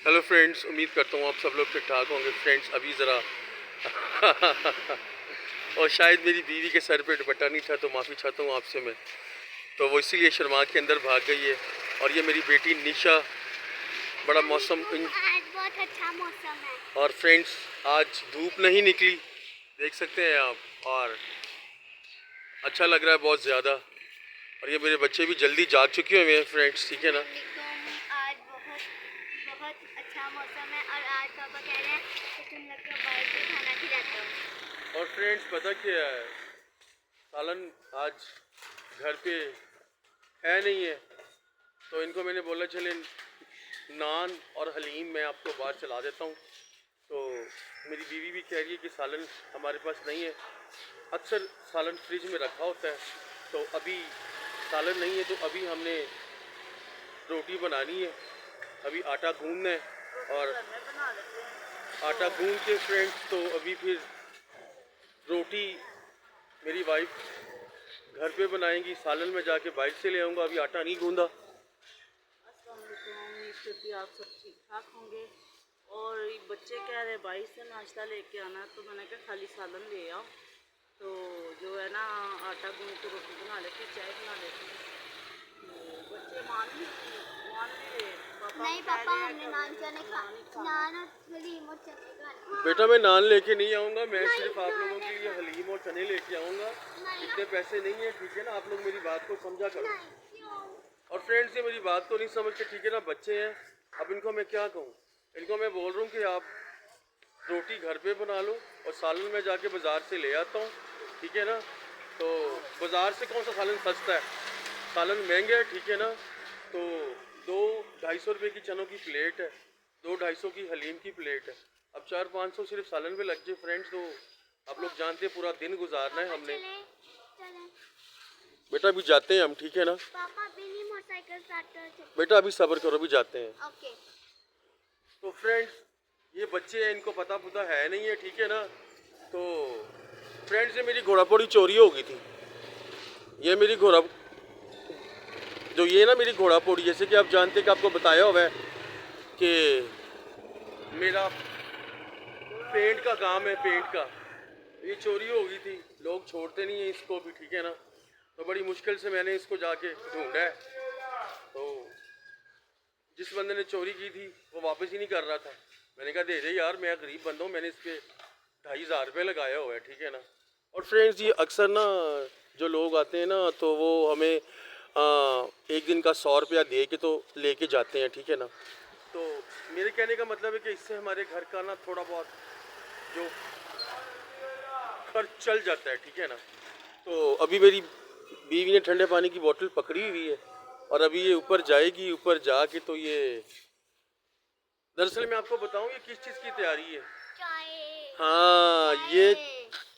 Hello friends, उम्मीद करता हूँ आप सब लोग ठीक ठाक होंगे। फ्रेंड्स अभी ज़रा और शायद मेरी बीवी के सर पे दुपट्टा नहीं था, तो माफ़ी चाहता हूँ आपसे मैं। तो वो इसीलिए शर्मा के अंदर भाग गई है। और ये मेरी बेटी निशा। बड़ा मौसम आज बहुत अच्छा मौसम है। और फ्रेंड्स आज धूप नहीं निकली, देख सकते हैं आप, और अच्छा लग रहा है बहुत ज़्यादा। और ये मेरे बच्चे भी जल्दी जाग चुके हुए हैं फ्रेंड्स, ठीक है ना। आज बहुत बहुत अच्छा मौसम है और आज पापा कह रहे हैं कि तुम लोग को बाहर से खाना खिलाता हूँ। और फ्रेंड्स पता क्या है, सालन आज घर पे है नहीं है, तो इनको मैंने बोला चले नान और हलीम मैं आपको बाहर चला देता हूँ। तो मेरी बीवी भी कह रही है कि सालन हमारे पास नहीं है। अक्सर सालन फ्रिज में रखा होता है, तो अभी सालन नहीं है, तो अभी हमने रोटी बनानी है। अभी आटा गूंदना है और आटा गूंद के फ्रेंड्स तो अभी फिर रोटी मेरी वाइफ घर पे बनाएंगी। सालन में जाके बाइक से ले आऊँगा, अभी आटा नहीं गूंदा। उम्मीद करती आप सब ठीक ठाक होंगे। और बच्चे कह रहे भाई से नाश्ता लेके आना, तो मैंने कहा खाली सालन ले आओ। तो जो है ना आटा गूंद के रोटी बना लेती, चाय बना लेती। तो बच्चे मान नहीं रहे। नहीं पापा, हमने नान चने नान और हलीम और चने खाने। बेटा मैं नान लेके नहीं आऊँगा, मैं सिर्फ आप लोगों के लिए हलीम और चने लेके आऊँगा। इतने पैसे नहीं है, ठीक है ना। आप लोग मेरी बात को समझा करो। और फ्रेंड्स ये मेरी बात को नहीं समझते, ठीक है ना। बच्चे हैं, अब इनको मैं क्या कहूँ। इनको मैं बोल रहा हूँ कि आप रोटी घर पे बना लो और सालन में जाके बाज़ार से ले आता हूँ, ठीक है ना। तो बाज़ार से कौन सा सालन सस्ता है, सालन महंगा है, ठीक है ना। तो 200-250 रुपये की चनों की प्लेट है, 200-250 की हलीम की प्लेट है। अब 400-500 सिर्फ सालन पे लग जाए फ्रेंड्स, तो आप लोग जानते हैं पूरा दिन गुजारना है हमने। बेटा अभी जाते हैं हम, ठीक है ना। पापा बिनी मोटरसाइकिल स्टार्ट कर। बेटा अभी सब्र करो, अभी जाते हैं। ओके। तो फ्रेंड्स ये बच्चे हैं, इनको पता पुता है नहीं है, ठीक है ना। तो फ्रेंड्स ये मेरी घोड़ापौड़ी चोरी हो गई थी। ये मेरी ये ना मेरी घोड़ापौड़ी, जैसे कि आप जानते हैं कि आपको बताया हुआ है कि मेरा पेंट का काम है, पेंट का। ये चोरी हो गई थी, लोग छोड़ते नहीं हैं इसको भी, ठीक है ना। तो बड़ी मुश्किल से मैंने इसको जाके ढूंढा है। तो जिस बंदे ने चोरी की थी वो वापस ही नहीं कर रहा था। मैंने कहा दे दे यार, मैं गरीब बंदा हूँ, मैंने इस पर 2500 रुपये लगाया हुआ है, ठीक है ना। और फ्रेंड्स ये अक्सर ना जो लोग आते हैं ना, तो वो हमें एक दिन का 100 रुपया दे के तो लेके जाते हैं, ठीक है ना। तो मेरे कहने का मतलब है कि इससे हमारे घर का ना थोड़ा बहुत जो खर्च चल जाता है, ठीक है ना। तो अभी मेरी बीवी ने ठंडे पानी की बोतल पकड़ी हुई है और अभी ये ऊपर जाएगी। ऊपर जाके तो ये दरअसल मैं आपको बताऊं ये किस चीज़ की तैयारी है। चाय। हाँ, ये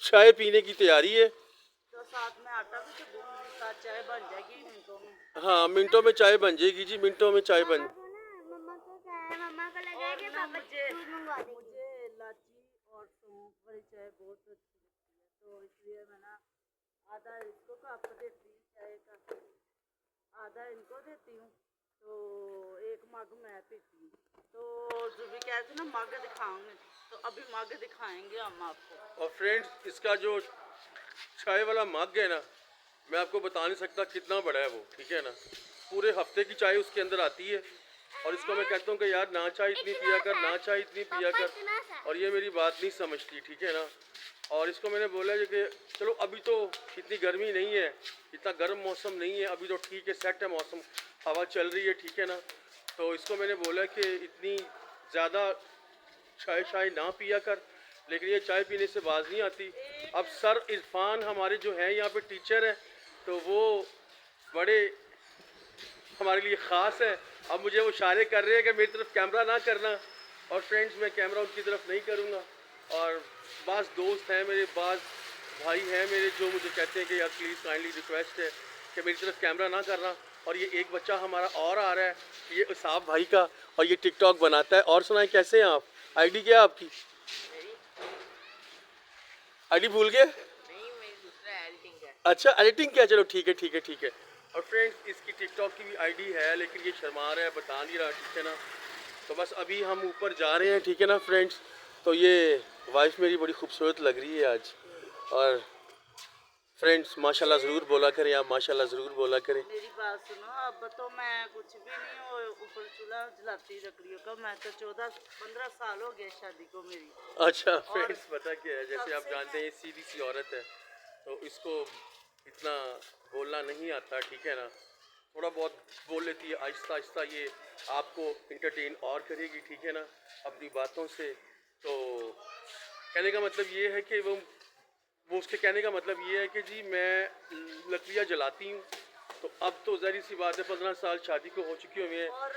चाय पीने की तैयारी है। तो साथ में आटा भी तो गूंद के साथ चाय बन जाएगी मिनटों में। हाँ मिनटों में चाय बन जाएगी जी, मिनटों में चाय बन। मम्मा को क्या है, मम्मा को लगा है कि पापा दूध मंगवा देंगे। मुझे इलायची और सौंफ वाली चाय बहुत अच्छी लगती है, तो इसलिए मैं ना आधा इसको कप देती हूँ चाय का, आधा इनको देती हूँ। तो एक मग मैं पीती हूँ। तो जो भी कहते हैं ना मग दिखाऊंगे, तो अभी मग दिखाएंगे हम आपको। और फ्रेंड्स इसका जो चाय वाला मग है ना, मैं आपको बता नहीं सकता कितना बड़ा है वो, ठीक है ना। पूरे हफ्ते की चाय उसके अंदर आती है। और इसको मैं कहता हूँ कि यार ना चाय इतनी पिया कर, ना चाय इतनी पिया कर। और ये मेरी बात नहीं समझती, ठीक है ना। और इसको मैंने बोला कि चलो अभी तो इतनी गर्मी नहीं है, इतना गर्म मौसम नहीं है, अभी तो ठीक है, सेट है मौसम, हवा चल रही है, ठीक है ना। तो इसको मैंने बोला कि इतनी ज़्यादा चाय ना पिया कर, लेकिन ये चाय पीने से बाज नहीं आती। अब सर इरफान हमारे जो हैं यहाँ पे टीचर हैं, तो वो बड़े हमारे लिए ख़ास है। अब मुझे वो इशारे कर रहे हैं कि मेरी तरफ कैमरा ना करना। और फ्रेंड्स मैं कैमरा उनकी तरफ नहीं करूँगा। और बाज़ दोस्त हैं मेरे, बाज़ भाई हैं मेरे, जो मुझे कहते हैं कि यार प्लीज़ काइंडली रिक्वेस्ट है कि मेरी तरफ कैमरा ना करना। और ये एक बच्चा हमारा और आ रहा है, ये उसाफ भाई का, और ये टिकटॉक बनाता है। और सुनाए कैसे हैं आप, आईडी क्या है आपकी? आईडी भूल गए? नहीं, मेरी दूसरा एडिटिंग है। अच्छा एडिटिंग क्या, चलो ठीक है ठीक है ठीक है। और फ्रेंड्स इसकी टिकटॉक की भी आईडी है, लेकिन ये शर्मा रहा है, बता नहीं रहा, ठीक है ना। तो बस अभी हम ऊपर जा रहे हैं, ठीक है ना फ्रेंड्स। तो ये वाइफ मेरी बड़ी खूबसूरत लग रही है आज। और फ्रेंड्स माशाल्लाह ज़रूर बोला करें आप, माशाल्लाह ज़रूर बोला करें। मेरी बात सुनो, अब तो मैं कुछ भी नहीं हूँ ऊपर चूल्हा जलाती लकड़ियों का। मैं तो 14-15 साल हो गए शादी को मेरी। अच्छा फ्रेंड्स, पता क्या है, जैसे आप सबसे जानते हैं ये सीधी सी औरत है, तो इसको इतना बोलना नहीं आता, ठीक है ना। थोड़ा बहुत बोल लेती है, आहिस्ता आहिस्ता ये आपको इंटरटेन और करेगी, ठीक है ना, अपनी बातों से। तो कहने का मतलब ये है कि वो उसके कहने का मतलब ये है कि जी मैं लकड़ियाँ जलाती हूँ। तो अब तो ज़ाहिर सी बात है, 15 साल शादी को हो चुकी हुई है। और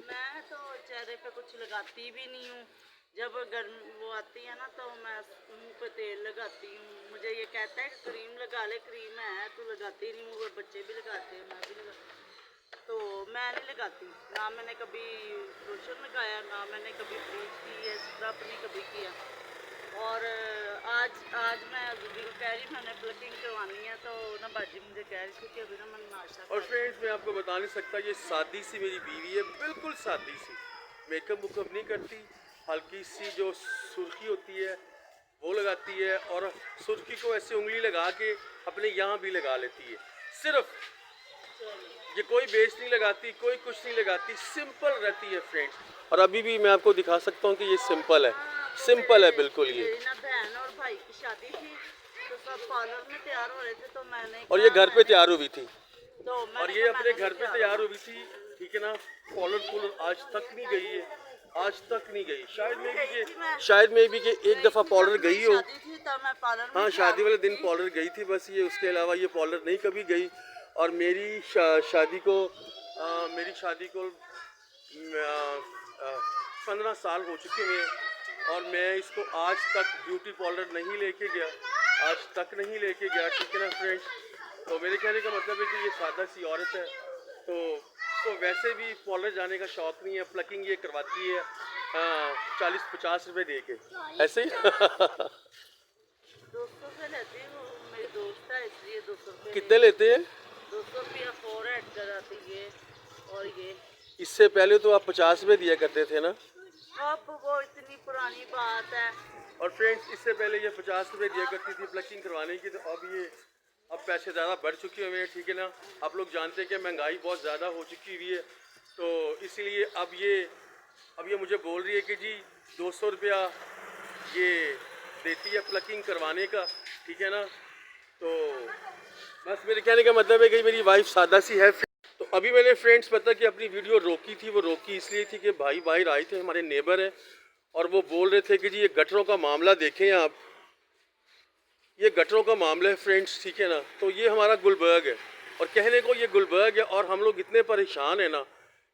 मैं तो चेहरे पे कुछ लगाती भी नहीं हूँ। जब गर्म वो आती है ना तो मैं मुंह पे तेल लगाती हूँ। मुझे ये कहता है कि क्रीम लगा ले, क्रीम है तू लगाती नहीं। वो बच्चे भी लगाते हैं, मैं भी लगाती, तो मैं नहीं लगाती। ना मैंने कभी लोशन लगाया, ना मैंने कभी ब्लीच की है, स्क्रब नहीं कभी किया। और आज मैं दीदी को कह रही मैंने प्लकिंग करवानी है, तो ना बाजी मुझे कह रही थी कि अभी ना मैंने नाश्ता और फ्रेंड्स मैं आपको बता नहीं सकता, ये सादी सी मेरी बीवी है, बिल्कुल सादी सी, मेकअप वुकअप नहीं करती। हल्की सी जो सुर्खी होती है वो लगाती है, और सुर्खी को ऐसे उंगली लगा के अपने यहाँ भी लगा लेती है। सिर्फ ये कोई बेस नहीं लगाती, कोई कुछ नहीं लगाती, सिंपल रहती है फ्रेंड्स। और अभी भी मैं आपको दिखा सकता हूँ कि ये सिंपल है, सिंपल है बिल्कुल ये। मेरी ना बहन और भाई की शादी थी, तो सब पार्लर में तैयार हो रहे थे, तो मैंने और ये घर पे तैयार हुई थी, तो और ये अपने घर पे तैयार हुई थी, ठीक है ना। कॉलर आज तक नहीं गई है, आज तक नहीं गई। शायद में भी कि एक दफ़ा पार्लर गई हो। हाँ, शादी वाले दिन पार्लर गई थी बस ये, उसके अलावा ये पार्लर नहीं कभी गई। और मेरी शादी को 15 साल हो चुके हैं, और मैं इसको आज तक ब्यूटी पार्लर नहीं लेके गया, आज तक नहीं लेके गया, ठीक है ना फ्रेंड्स। तो मेरे कहने का मतलब है कि ये सादा सी औरत है, तो उसको वैसे भी पार्लर जाने का शौक़ नहीं है। प्लकिंग ये करवाती है 40-50 रुपए दे के, ऐसे ही। 200 से लेती हूँ, मेरी दोस्त है इसलिए 200 रुपये। कितने लेते हैं? 200 रुपया फोरहेड कराती है। और ये इससे पहले तो आप 50 रुपये दिया करते थे ना। अब वो इतनी पुरानी बात है। और फ्रेंड्स इससे पहले ये 50 रुपये दिया करती थी प्लकिंग करवाने की, तो अब पैसे ज़्यादा बढ़ चुके हुए हैं, ठीक है ना। आप लोग जानते हैं कि महंगाई बहुत ज़्यादा हो चुकी हुई है, तो इसीलिए अब ये मुझे बोल रही है कि जी 200 रुपया ये देती है प्लकिंग करवाने का, ठीक है ना। तो बस मेरे कहने का मतलब है कि मेरी वाइफ सादा सी है। तो अभी मैंने फ्रेंड्स पता कि अपनी वीडियो रोकी थी, वो रोकी इसलिए थी कि भाई बाहर आए थे, हमारे नेबर हैं, और वो बोल रहे थे कि जी ये गटरों का मामला देखें आप, ये गटरों का मामला है फ्रेंड्स, ठीक है ना। तो ये हमारा गुलबर्ग है, और कहने को ये गुलबर्ग है, और हम लोग इतने परेशान हैं ना,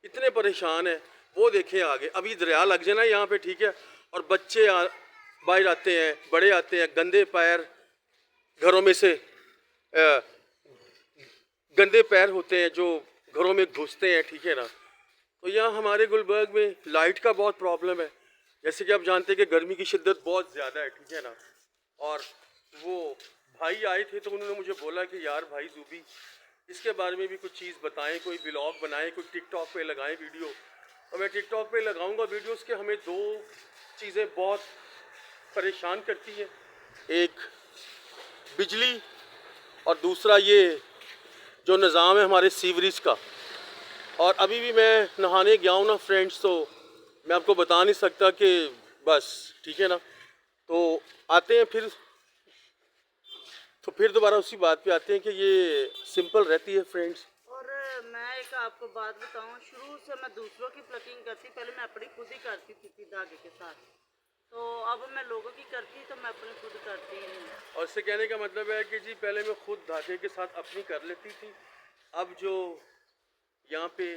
इतने परेशान हैं। वो देखें आगे, अभी दरिया लग जाए ना यहाँ पे, ठीक है, और बच्चे बाहर आते हैं, बड़े आते हैं, गंदे पैर घरों में से गंदे पैर होते हैं जो घरों में घुसते हैं, ठीक है ना। तो यहाँ हमारे गुलबर्ग में लाइट का बहुत प्रॉब्लम है, जैसे कि आप जानते हैं कि गर्मी की शिद्दत बहुत ज़्यादा है, ठीक है ना। और वो भाई आए थे, तो उन्होंने मुझे बोला कि यार भाई जूबी, इसके बारे में भी कुछ चीज़ बताएं, कोई ब्लॉग बनाएं, कोई टिकटॉक पे लगाएं वीडियो। और मैं टिकटॉक पे लगाऊंगा वीडियोस के, हमें दो चीज़ें बहुत परेशान करती हैं, एक बिजली और दूसरा ये जो निज़ाम है हमारे सीवरेज का। और अभी भी मैं नहाने गया हूँ ना फ्रेंड्स, तो मैं आपको बता नहीं सकता कि बस, ठीक है ना। तो आते हैं फिर दोबारा उसी बात पे आते हैं कि ये सिंपल रहती है फ्रेंड्स। और मैं एक आपको बात बताऊं, शुरू से मैं दूसरों की प्लकिंग करती, पहले मैं अपनी खुद ही करती थी धागे के साथ, तो अब मैं लोगों की करती तो मैं अपनी खुद करती ही नहीं। और इससे कहने का मतलब है कि जी पहले मैं खुद धागे के साथ अपनी कर लेती थी, अब जो यहाँ पे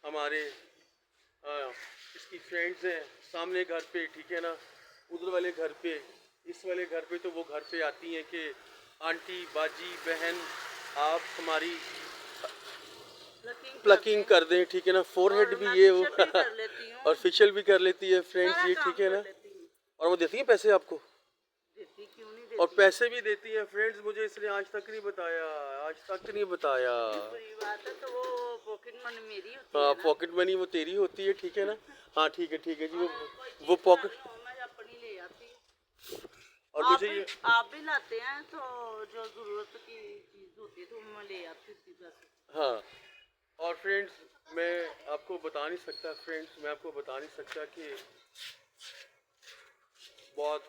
हमारे इसकी फ्रेंड्स हैं सामने घर पे, ठीक है ना, उधर वाले घर पे, इस वाले घर पे, तो वो घर पे आती हैं कि आंटी, बाजी, बहन, आप हमारी प्लकिंग कर दें, ठीक है ना। फोरहेड भी ये वो और फेशियल भी कर लेती है फ्रेंड्स, ये ठीक है ना। और वो देती हैं पैसे आपको? देती क्यों नहीं देती और हूँ। पैसे भी देती हैं फ्रेंड्स, मुझे इसने आज तक नहीं बताया, आज तक नहीं बताया। बुरी बात है, तो वो पॉकेट मनी मेरी होती हाँ है ना। पॉकेट मनी वो तेरी होती है, ठीक है ना। हाँ ठीक है जी, कोई वो चीज़ पॉकेट, लानी हो मैं अपनी ले आती हूँ। और आप मुझे भी ये, आप भी लाते हैं, तो जो ज़रूरत की चीज़ होती है तो मैं ले आती हूँ उसी पैसे। हाँ। और फ्रेंड्स मैं आपको बता नहीं सकता, फ्रेंड्स मैं आपको बता नहीं सकता कि बहुत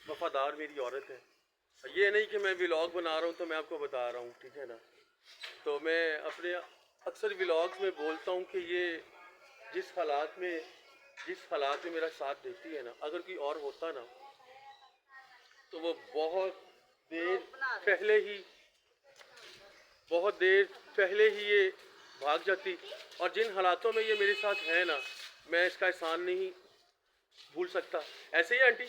वफादार मेरी औरत है। ये नहीं कि मैं व्लॉग बना रहा हूँ तो मैं आपको बता रहा हूँ, ठीक है ना। तो मैं अपने अक्सर व्लॉग्स में बोलता हूँ कि ये जिस हालात में मेरा साथ देती है ना, अगर कोई और होता ना तो वो पहले ही बहुत देर पहले ही ये भाग जाती। और जिन हालातों में ये मेरे साथ है ना, मैं इसका एहसान नहीं भूल सकता। ऐसे ही आंटी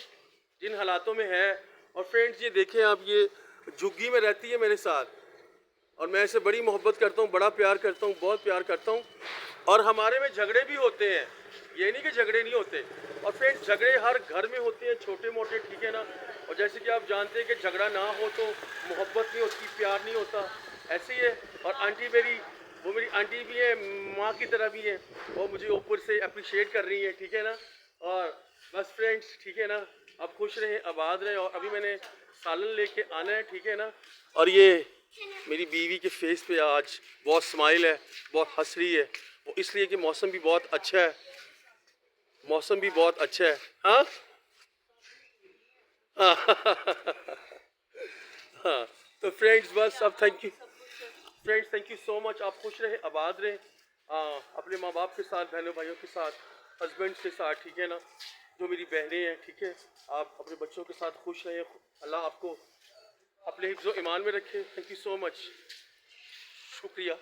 जिन हालातों में है। और फ्रेंड्स ये देखें आप, ये झुग्गी में रहती है मेरे साथ और मैं इसे बड़ी मोहब्बत करता हूँ, बड़ा प्यार करता हूँ, बहुत प्यार करता हूँ। और हमारे में झगड़े भी होते हैं, ये नहीं कि झगड़े नहीं होते। और फ्रेंड्स झगड़े हर घर में होते हैं, छोटे मोटे, ठीक है ना। और जैसे कि आप जानते हैं कि झगड़ा ना हो तो मोहब्बत नहीं होती, प्यार नहीं होता, ऐसे ही है। और आंटी मेरी, वो मेरी आंटी भी है, माँ की तरह भी है, वो मुझे ऊपर से अप्रिशिएट कर रही है, ठीक है ना। और बस फ्रेंड्स ठीक है ना, आप खुश रहें, आबाद रहें। और अभी मैंने सालन लेके आना है, ठीक है ना। और ये मेरी बीवी के फेस पे आज बहुत स्माइल है, बहुत हंस रही है, वो इसलिए कि मौसम भी बहुत अच्छा है, मौसम भी बहुत अच्छा है। हाँ हाँ। तो फ्रेंड्स बस अब thank you friends, thank you so much. आप खुश रहे, आबाद रहे, अपने माँ बाप के साथ, बहनों भाइयों के साथ, हस्बैंड के साथ, ठीक है ना। जो मेरी बहनें हैं, ठीक है, आप अपने बच्चों के साथ खुश रहें। अल्लाह आपको अपने हिफ्ज़ ईमान में रखे। थैंक यू सो मच, शुक्रिया।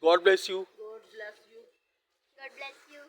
God bless you. God bless you. God bless you.